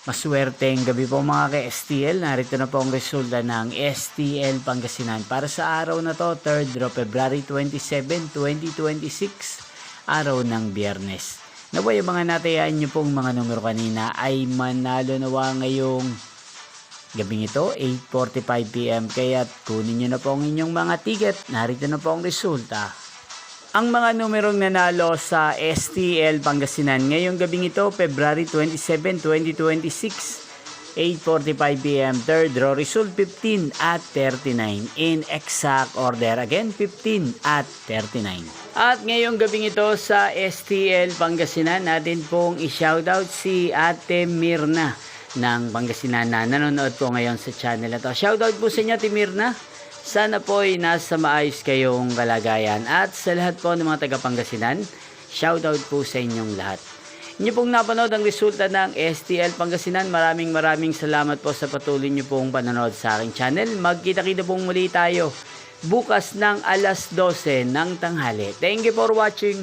Maswerteng gabi po mga ka-STL. Narito na po ang resulta ng STL Pangasinan para sa araw na to, 3rd of February 27, 2026, araw ng Biyernes. Naway mga natayaan nyo pong mga numero kanina ay manalo nawa ngayong gabing ito, 8:45 PM. Kaya kunin nyo na po ang inyong mga ticket. Narito na po ang resulta. Ang mga numerong nanalo sa STL Pangasinan ngayong gabing ito, February 27, 2026, 8:45 PM, third row result 15 at 39 in exact order, again 15 at 39. At ngayong gabing ito sa STL Pangasinan, natin pong i-shoutout si Ate Mirna ng Pangasinan na nanonood po ngayon sa channel na to. Shoutout po sa inyo, Ate Mirna. Sana po ay nasa maayos kayong kalagayan. At sa lahat po ng mga taga Pangasinan, shoutout po sa inyong lahat. Inyo pong napanood ang resulta ng STL Pangasinan. Maraming salamat po sa patuloy nyo pong panonood sa aking channel. Magkita-kita pong muli tayo bukas ng alas 12 ng tanghali. Thank you for watching.